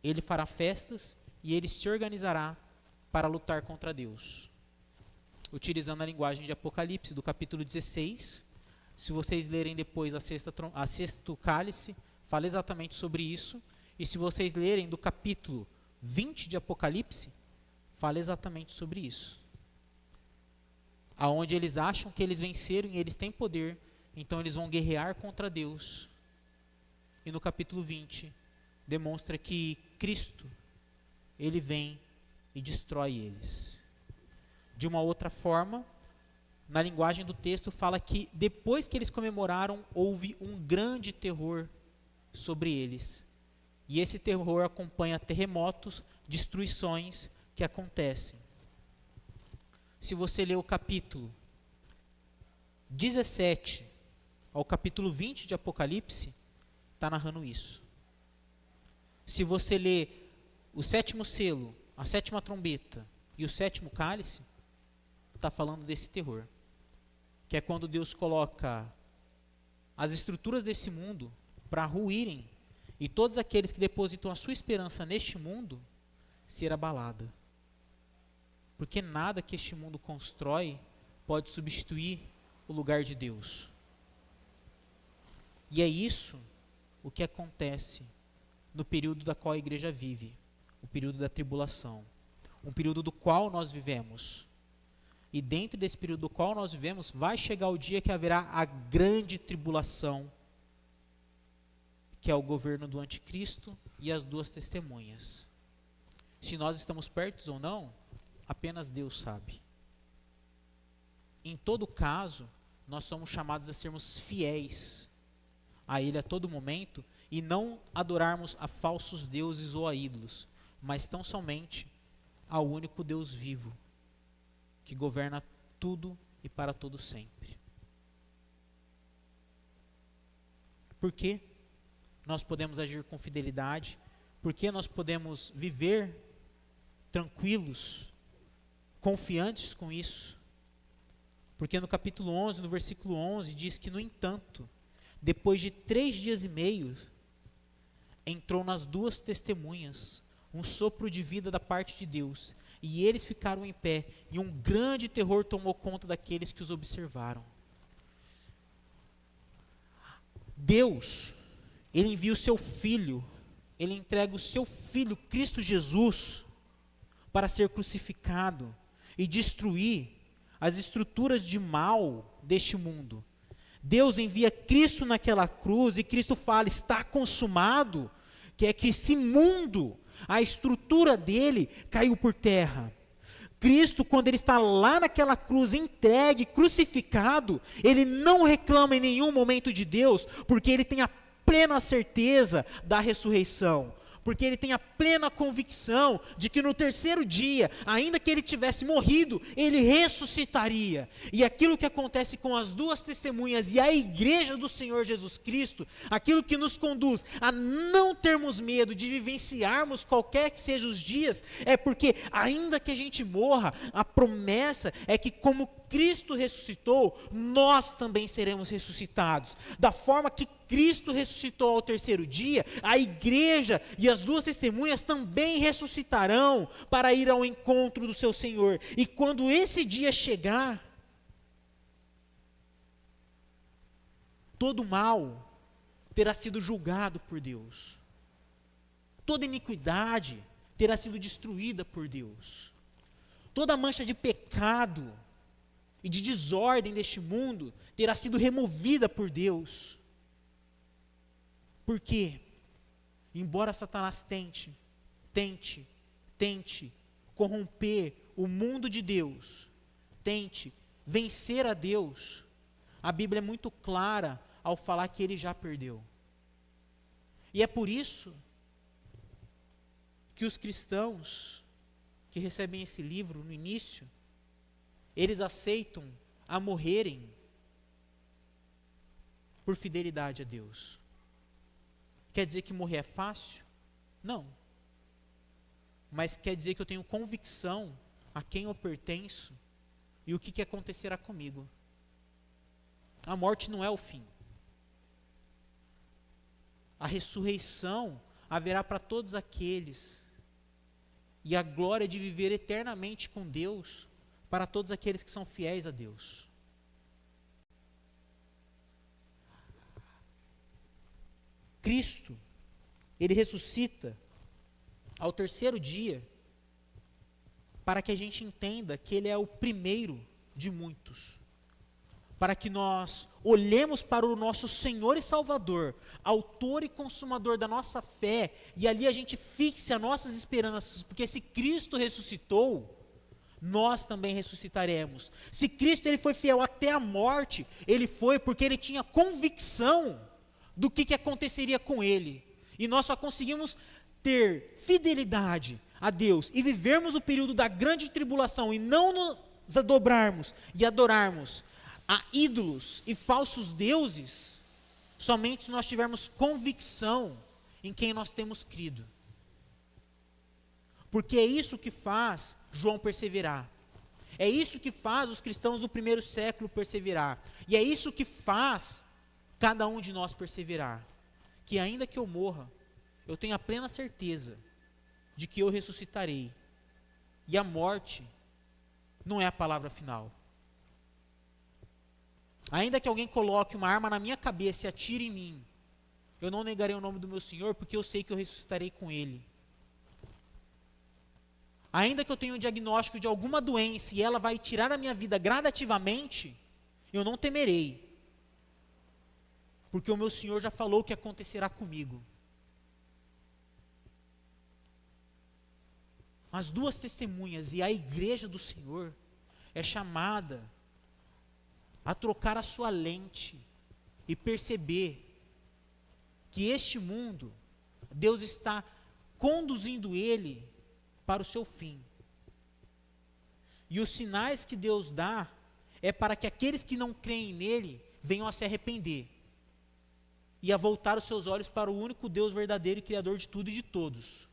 ele fará festas e ele se organizará para lutar contra Deus. Utilizando a linguagem de Apocalipse, do capítulo 16, se vocês lerem depois a sexto cálice, fala exatamente sobre isso. E se vocês lerem do capítulo 20 de Apocalipse, fala exatamente sobre isso. Aonde eles acham que eles venceram e eles têm poder, então eles vão guerrear contra Deus. E no capítulo 20, demonstra que Cristo, ele vem e destrói eles. De uma outra forma, na linguagem do texto, fala que depois que eles comemoraram, houve um grande terror sobre eles. E esse terror acompanha terremotos, destruições que acontecem. Se você ler o capítulo 17 ao capítulo 20 de Apocalipse, está narrando isso. Se você ler o sétimo selo, a sétima trombeta e o sétimo cálice, está falando desse terror. Que é quando Deus coloca as estruturas desse mundo para ruírem, e todos aqueles que depositam a sua esperança neste mundo ser abalada. Porque nada que este mundo constrói pode substituir o lugar de Deus. E é isso o que acontece no período da qual a igreja vive, o período da tribulação, um período do qual nós vivemos. E dentro desse período do qual nós vivemos, vai chegar o dia que haverá a grande tribulação, que é o governo do anticristo e as duas testemunhas. Se nós estamos perto ou não, apenas Deus sabe. Em todo caso, nós somos chamados a sermos fiéis a Ele a todo momento e não adorarmos a falsos deuses ou a ídolos, mas tão somente ao único Deus vivo, que governa tudo e para todo sempre. Por que nós podemos agir com fidelidade? Por que nós podemos viver tranquilos, confiantes com isso? Porque no capítulo 11, no versículo 11, diz que, no entanto, depois de 3 dias e meio, entrou nas duas testemunhas um sopro de vida da parte de Deus, e eles ficaram em pé, e um grande terror tomou conta daqueles que os observaram. Deus, Ele envia o seu Filho, Ele entrega o seu Filho, Cristo Jesus, para ser crucificado e destruir as estruturas de mal deste mundo. Deus envia Cristo naquela cruz e Cristo fala, está consumado, que é que esse mundo a estrutura dele caiu por terra. Cristo, quando ele está lá naquela cruz, entregue, crucificado, ele não reclama em nenhum momento de Deus, porque ele tem a plena certeza da ressurreição. Porque ele tem a plena convicção de que no terceiro dia, ainda que ele tivesse morrido, ele ressuscitaria. E aquilo que acontece com as duas testemunhas e a igreja do Senhor Jesus Cristo, aquilo que nos conduz a não termos medo de vivenciarmos qualquer que sejam os dias, é porque ainda que a gente morra, a promessa é que como Cristo ressuscitou, nós também seremos ressuscitados. Da forma que Cristo ressuscitou ao terceiro dia, a igreja e as duas testemunhas também ressuscitarão para ir ao encontro do seu Senhor. E quando esse dia chegar, todo mal terá sido julgado por Deus. Toda iniquidade terá sido destruída por Deus. Toda mancha de pecado e de desordem deste mundo terá sido removida por Deus. Por quê? Embora Satanás tente corromper o mundo de Deus, tente vencer a Deus, a Bíblia é muito clara ao falar que ele já perdeu. E é por isso que os cristãos que recebem esse livro no início, eles aceitam a morrerem por fidelidade a Deus. Quer dizer que morrer é fácil? Não. Mas quer dizer que eu tenho convicção a quem eu pertenço e o que acontecerá comigo. A morte não é o fim. A ressurreição haverá para todos aqueles, e a glória de viver eternamente com Deus para todos aqueles que são fiéis a Deus. Cristo, ele ressuscita ao terceiro dia para que a gente entenda que ele é o primeiro de muitos. Para que nós olhemos para o nosso Senhor e Salvador, autor e consumador da nossa fé, e ali a gente fixe as nossas esperanças, porque se Cristo ressuscitou, nós também ressuscitaremos. Se Cristo ele foi fiel até a morte, ele foi porque ele tinha convicção do que aconteceria com ele. E nós só conseguimos ter fidelidade a Deus e vivermos o período da grande tribulação e não nos dobrarmos e adorarmos a ídolos e falsos deuses, somente se nós tivermos convicção em quem nós temos crido. Porque é isso que faz João perseverar. É isso que faz os cristãos do primeiro século perseverar. E é isso que faz cada um de nós perseverar. Que ainda que eu morra, eu tenho a plena certeza de que eu ressuscitarei. E a morte não é a palavra final. Ainda que alguém coloque uma arma na minha cabeça e atire em mim, eu não negarei o nome do meu Senhor, porque eu sei que eu ressuscitarei com Ele. Ainda que eu tenha um diagnóstico de alguma doença e ela vai tirar a minha vida gradativamente, eu não temerei, porque o meu Senhor já falou o que acontecerá comigo. As duas testemunhas e a igreja do Senhor é chamada a trocar a sua lente e perceber que este mundo, Deus está conduzindo ele para o seu fim. E os sinais que Deus dá é para que aqueles que não creem nele venham a se arrepender e a voltar os seus olhos para o único Deus verdadeiro e Criador de tudo e de todos.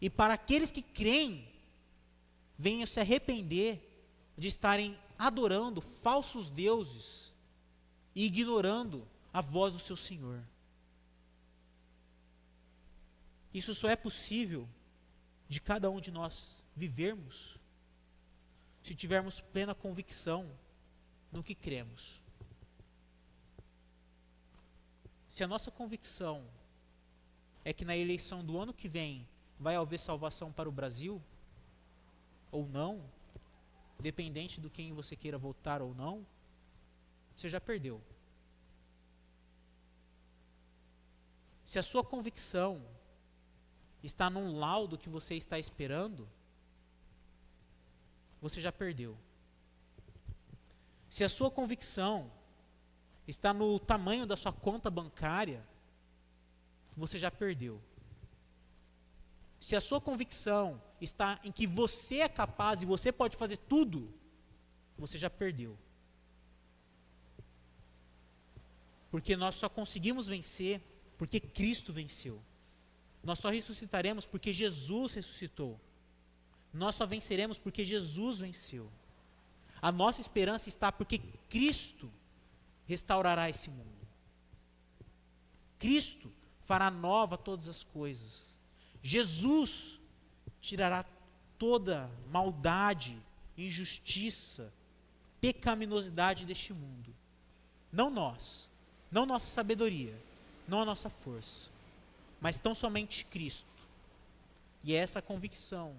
E para aqueles que creem, venham se arrepender de estarem adorando falsos deuses e ignorando a voz do seu Senhor. Isso só é possível de cada um de nós vivermos se tivermos plena convicção no que cremos. Se a nossa convicção é que na eleição do ano que vem vai haver salvação para o Brasil, ou não, dependente do quem você queira votar ou não, você já perdeu. Se a sua convicção está num laudo que você está esperando, você já perdeu. Se a sua convicção está no tamanho da sua conta bancária, você já perdeu. Se a sua convicção está em que você é capaz e você pode fazer tudo, você já perdeu. Porque nós só conseguimos vencer porque Cristo venceu. Nós só ressuscitaremos porque Jesus ressuscitou. Nós só venceremos porque Jesus venceu. A nossa esperança está porque Cristo restaurará esse mundo. Cristo fará nova todas as coisas. Jesus tirará toda maldade, injustiça, pecaminosidade deste mundo. Não nós, não nossa sabedoria, não a nossa força, mas tão somente Cristo. E é essa convicção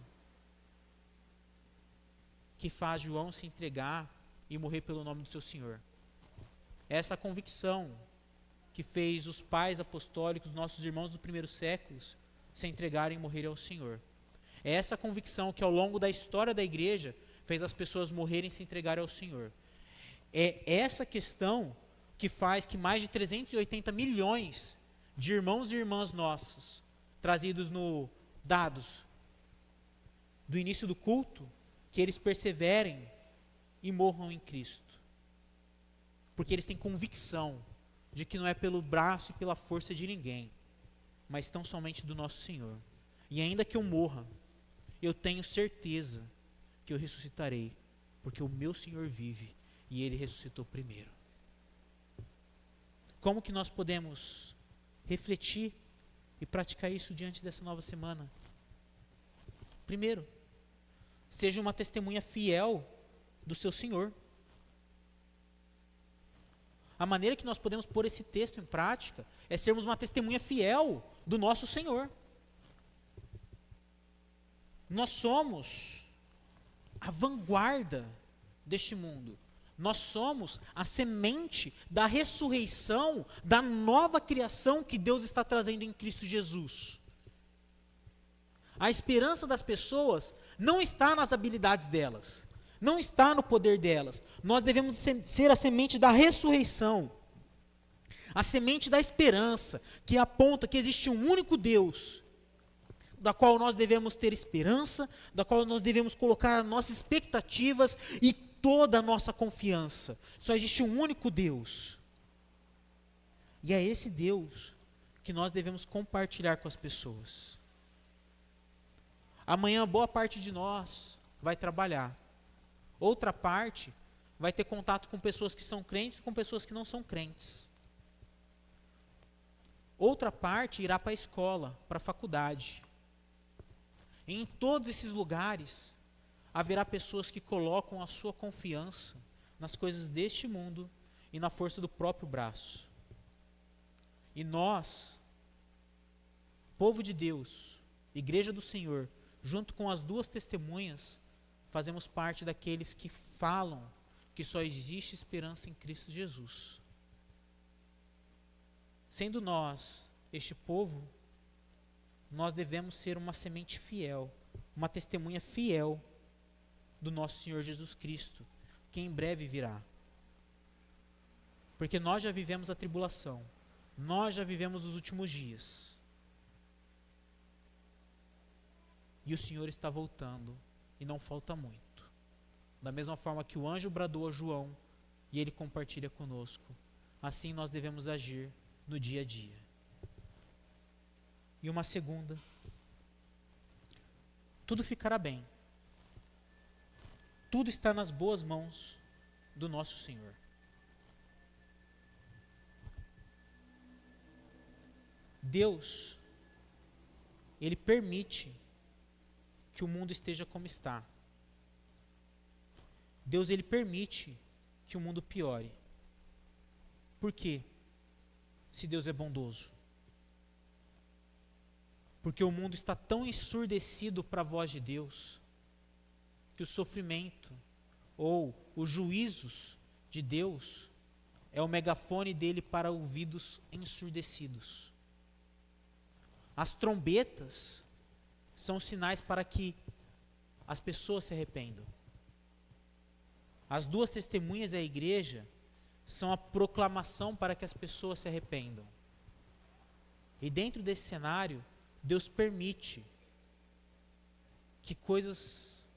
que faz João se entregar e morrer pelo nome do seu Senhor. É essa convicção que fez os pais apostólicos, nossos irmãos dos primeiros séculos, se entregarem e morrerem ao Senhor. É essa convicção que ao longo da história da igreja fez as pessoas morrerem e se entregarem ao Senhor. É essa questão que faz que mais de 380 milhões de irmãos e irmãs nossos, trazidos no dados do início do culto, que eles perseverem e morram em Cristo. Porque eles têm convicção de que não é pelo braço e pela força de ninguém, mas tão somente do nosso Senhor. E ainda que eu morra, eu tenho certeza que eu ressuscitarei, porque o meu Senhor vive e Ele ressuscitou primeiro. Como que nós podemos refletir e praticar isso diante dessa nova semana? Primeiro, seja uma testemunha fiel do seu Senhor. A maneira que nós podemos pôr esse texto em prática é sermos uma testemunha fiel do nosso Senhor. Nós somos a vanguarda deste mundo. Nós somos a semente da ressurreição, da nova criação que Deus está trazendo em Cristo Jesus. A esperança das pessoas não está nas habilidades delas, não está no poder delas. Nós devemos ser a semente da ressurreição, a semente da esperança, que aponta que existe um único Deus, da qual nós devemos ter esperança, da qual nós devemos colocar nossas expectativas e toda a nossa confiança. Só existe um único Deus. E é esse Deus que nós devemos compartilhar com as pessoas. Amanhã, boa parte de nós vai trabalhar. Outra parte vai ter contato com pessoas que são crentes e com pessoas que não são crentes. Outra parte irá para a escola, para a faculdade. E em todos esses lugares, haverá pessoas que colocam a sua confiança nas coisas deste mundo e na força do próprio braço. E nós, povo de Deus, Igreja do Senhor, junto com as duas testemunhas, fazemos parte daqueles que falam que só existe esperança em Cristo Jesus. Sendo nós, este povo, nós devemos ser uma semente fiel, uma testemunha fiel do nosso Senhor Jesus Cristo, que em breve virá. Porque nós já vivemos a tribulação, nós já vivemos os últimos dias. E o Senhor está voltando, e não falta muito. Da mesma forma que o anjo bradou a João, e ele compartilha conosco, assim nós devemos agir no dia a dia. E uma segunda, tudo ficará bem. Tudo está nas boas mãos do nosso Senhor. Deus, Ele permite que o mundo esteja como está. Deus, Ele permite que o mundo piore. Por quê? Se Deus é bondoso. Porque o mundo está tão ensurdecido para a voz de Deus, que o sofrimento ou os juízos de Deus é o megafone dele para ouvidos ensurdecidos. As trombetas são sinais para que as pessoas se arrependam. As duas testemunhas da igreja são a proclamação para que as pessoas se arrependam. E dentro desse cenário, Deus permite que coisas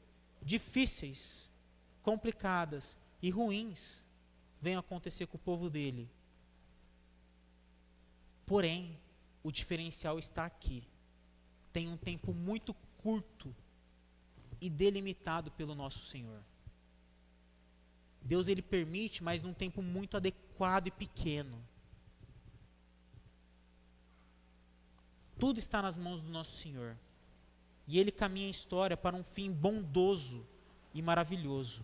difíceis, complicadas e ruins venham acontecer com o povo dele. Porém, o diferencial está aqui. Tem um tempo muito curto e delimitado pelo nosso Senhor. Deus ele permite, mas num tempo muito adequado e pequeno. Tudo está nas mãos do nosso Senhor. E Ele caminha a história para um fim bondoso e maravilhoso.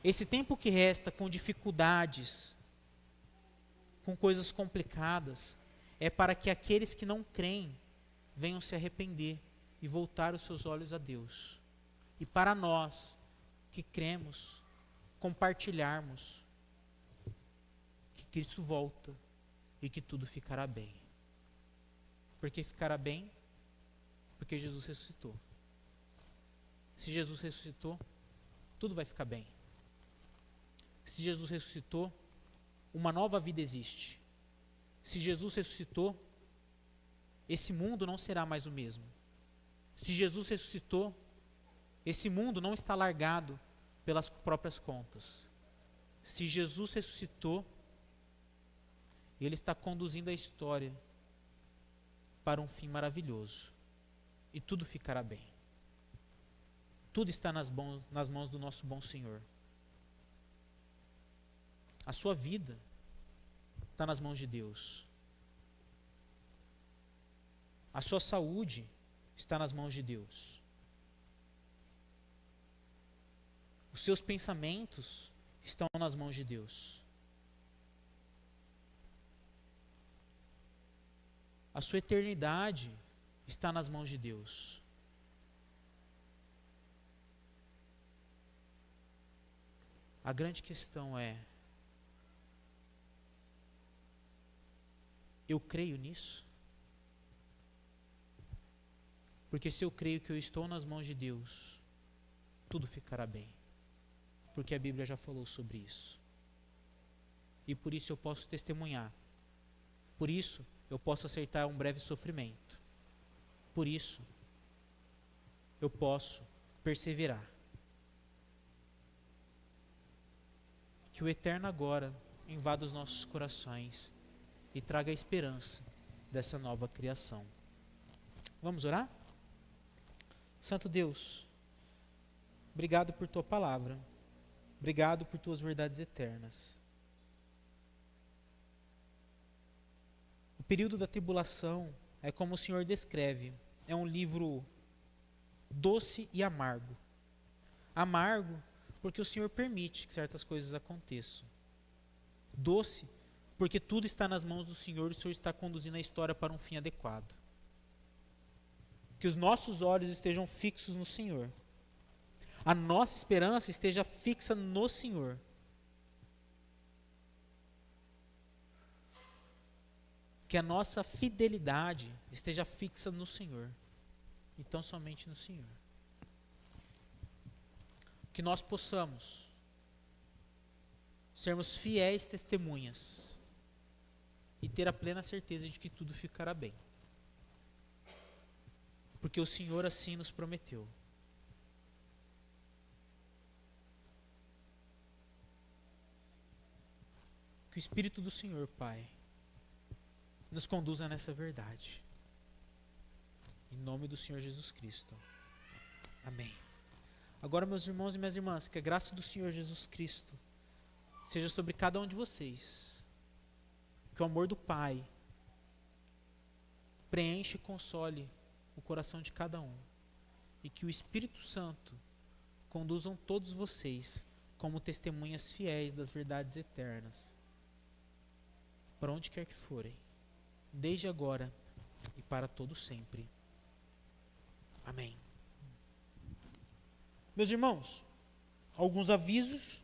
Esse tempo que resta com dificuldades, com coisas complicadas, é para que aqueles que não creem venham se arrepender e voltar os seus olhos a Deus. E para nós que cremos, compartilharmos que Cristo volta e que tudo ficará bem. Por que ficará bem? Porque Jesus ressuscitou. Se Jesus ressuscitou, tudo vai ficar bem. Se Jesus ressuscitou, uma nova vida existe. Se Jesus ressuscitou, esse mundo não será mais o mesmo. Se Jesus ressuscitou, esse mundo não está largado pelas próprias contas. Se Jesus ressuscitou, Ele está conduzindo a história para um fim maravilhoso. E tudo ficará bem. Tudo está nas mãos do nosso bom Senhor. A sua vida está nas mãos de Deus. A sua saúde está nas mãos de Deus. Os seus pensamentos estão nas mãos de Deus. A sua eternidade está nas mãos de Deus. A grande questão é: eu creio nisso? Porque se eu creio que eu estou nas mãos de Deus, tudo ficará bem. Porque a Bíblia já falou sobre isso. E por isso eu posso testemunhar. Por isso eu posso aceitar um breve sofrimento. Por isso eu posso perseverar. Que o eterno agora invada os nossos corações e traga a esperança dessa nova criação. Vamos orar? Santo Deus, obrigado por Tua palavra. Obrigado por Tuas verdades eternas. O período da tribulação é como o Senhor descreve. É um livro doce e amargo. Amargo porque o Senhor permite que certas coisas aconteçam. Doce porque tudo está nas mãos do Senhor e o Senhor está conduzindo a história para um fim adequado. Que os nossos olhos estejam fixos no Senhor. A nossa esperança esteja fixa no Senhor. Que a nossa fidelidade esteja fixa no Senhor. E tão somente no Senhor. Que nós possamos sermos fiéis testemunhas e ter a plena certeza de que tudo ficará bem. Porque o Senhor assim nos prometeu. Que o Espírito do Senhor, Pai, nos conduza nessa verdade. Em nome do Senhor Jesus Cristo. Amém. Agora, meus irmãos e minhas irmãs, que a graça do Senhor Jesus Cristo seja sobre cada um de vocês. Que o amor do Pai preenche e console o coração de cada um. E que o Espírito Santo conduzam todos vocês como testemunhas fiéis das verdades eternas. Para onde quer que forem. Desde agora e para todo sempre. Amém. Meus irmãos, alguns avisos